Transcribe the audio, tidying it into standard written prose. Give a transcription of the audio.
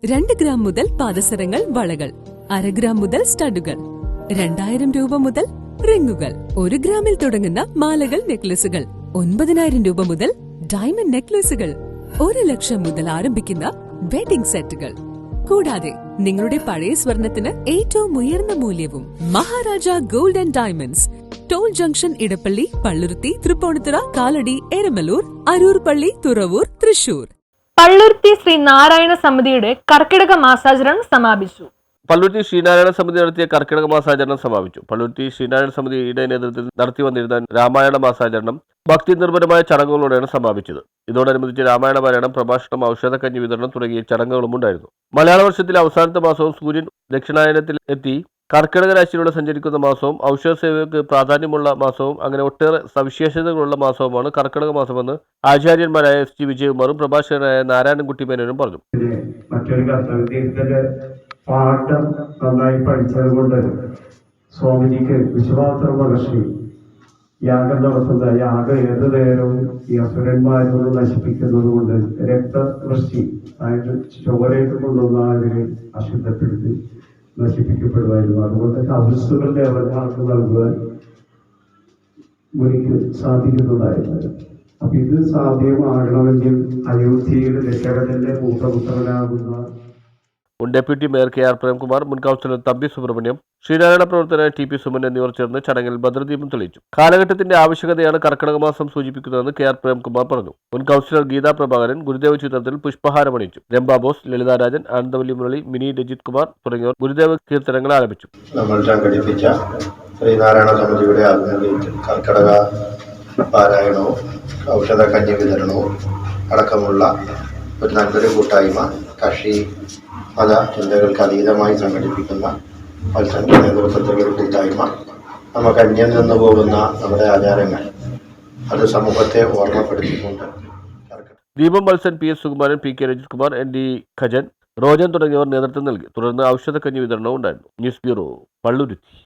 2 gram മുതൽ പാദസരങ്ങൾ, വളകൾ, 1/2 gram മുതൽ സ്റ്റഡുകൾ, 2000 രൂപ മുതൽ റിങ്ങുകൾ, 1 ഗ്രാമിൽ തുടങ്ങുന്ന മാലകൾ, നെക്ലസുകൾ, 9000 രൂപ മുതൽ ഡയമണ്ട് നെക്ലസുകൾ, 1 ലക്ഷം മുതൽ ആരംഭിക്കുന്ന വെഡിംഗ് സെറ്റുകൾ. കൂടാതെ നിങ്ങളുടെ പഴയ സ്വർണത്തിന് ഏറ്റവും ഉയർന്ന മൂല്യവും. Maharaja gold and diamonds, toll junction, Edappally, Palluruthy, Tripunithura, Kalady, Eramalloor, Aroor പള്ളി, തുറവൂർ, തൃശൂർ. പള്ളുരുത്തി ശ്രീ നാരായണ സമിതിയുടെ കർക്കിടക മാസാചരണം സമാപിച്ചു. പള്ളുരുത്തി ശ്രീനാരായണ സമിതി നടത്തിയ കർക്കിടക മാസാചരണം സമാപിച്ചു. പള്ളുരുത്തി ശ്രീനാരായണ സമിതിയുടെ നേതൃത്വത്തിൽ നടത്തി വന്നിരുന്ന രാമായണ മാസാചരണം ഭക്തി നിർഭരമായ ചടങ്ങുകളോടെയാണ് സമാപിച്ചത്. ഇതോടനുബന്ധിച്ച് രാമായണ പാരായണം, പ്രഭാഷണം, ഔഷധക്കഞ്ഞി വിതരണം തുടങ്ങിയ ചടങ്ങുകളും ഉണ്ടായിരുന്നു. മലയാള വർഷത്തിലെ അവസാനത്തെ മാസവും സൂര്യൻ ദക്ഷിണായനത്തിൽ എത്തി കർക്കിടക രാശിയിലൂടെ സഞ്ചരിക്കുന്ന മാസവും ഔഷധ സേവകർക്ക് പ്രാധാന്യമുള്ള മാസവും അങ്ങനെ ഒട്ടേറെ സവിശേഷതകളുള്ള മാസവുമാണ് കർക്കിടക മാസമെന്ന് ആചാര്യന്മാരായ എസ് ടി വിജയകുമാറും പ്രഭാഷകനായ നാരായണൻകുട്ടി മേനോനും പറഞ്ഞു. പാഠം നന്നായി പഠിച്ചത് കൊണ്ട് സ്വാമിജിക്ക് വിശ്വാത്ര മഹർഷി യാഗം നടത്തുന്ന യാഗം ഏതു നേരവും ഈ അസുരന്മാരൊന്ന് നശിപ്പിക്കുന്നത് കൊണ്ട് രക്തവൃഷ്ടി, അതായത് ചോരയിട്ട് കൊണ്ടുവന്ന അതിനെ അശുദ്ധപ്പെടുത്തി നശിപ്പിക്കപ്പെടുമായിരുന്നു. അതുകൊണ്ട് ഹൗസുകൾ ദേവന്മാർക്ക് നൽകുവാൻ മുനിക്ക് സാധിക്കുന്നതായിരുന്നു. അപ്പൊ ഇത് സാധ്യമാകണമെങ്കിൽ അയോധ്യയുടെ ദശരഥന്റെ മൂത്തപുത്രനാകുന്ന മുൻ ഡെപ്യൂട്ടി മേയർ KR പ്രേംകുമാർ, മുൻ കൗൺസിലർ തമ്പി സുബ്രഹ്മണ്യം, ശ്രീനാരായണ പ്രവർത്തകനായ TP സുമൻ എന്നിവർ ചേർന്ന് ചടങ്ങിൽ ഭദ്രദീപം തെളിയിച്ചു. കാലഘട്ടത്തിന്റെ ആവശ്യകതയാണ് കർക്കിടക മാസം സൂചിപ്പിക്കുന്നതെന്ന് KR പ്രേംകുമാർ പറഞ്ഞു. മുൻ കൗൺസിലർ ഗീതാ പ്രഭാകരൻ ഗുരുദേവ ചിത്രത്തിൽ പുഷ്പഹാരമണിയിച്ചു. രംഭ ബോസ്, ലളിത രാജൻ, ആനന്ദവല്ലി മുരളി, മിനി രജിത് കുമാർ തുടങ്ങിയവർ ഗുരുദേവ കീർത്തനങ്ങൾ ആലപിച്ചു. നമ്മൾ സംഘടിപ്പിച്ച ശ്രീനാരായണ സമിതിയുടെ ആഭിമുഖ്യത്തിൽ കർക്കിടക പാരായണവും ഔഷധ കഞ്ഞി വിതരണവും അടക്കമുള്ള ഒരു നല്ലൊരു കൂട്ടായ്മ കക്ഷി മത ചിന്തകൾക്ക് അതീതമായി സംഘടിപ്പിക്കുന്ന മത്സരങ്ങളുടെ നേതൃത്വത്തിലുള്ള ഒരു കൂട്ടായ്മ നമുക്ക് അന്യം നിന്ന് പോകുന്ന നമ്മുടെ ആചാരങ്ങൾ അത് സമൂഹത്തെ ഓർമ്മപ്പെടുത്തിക്കൊണ്ട് ദീപം മത്സൻ, PS Sukumaran, PK Rajith Kumar, ND ഖജൻ, Rojan തുടങ്ങിയവർ നേതൃത്വം നൽകി. തുടർന്ന് ഔഷധക്കഞ്ഞി വിതരണവും ഉണ്ടായിരുന്നു. News bureau, Palluruthy.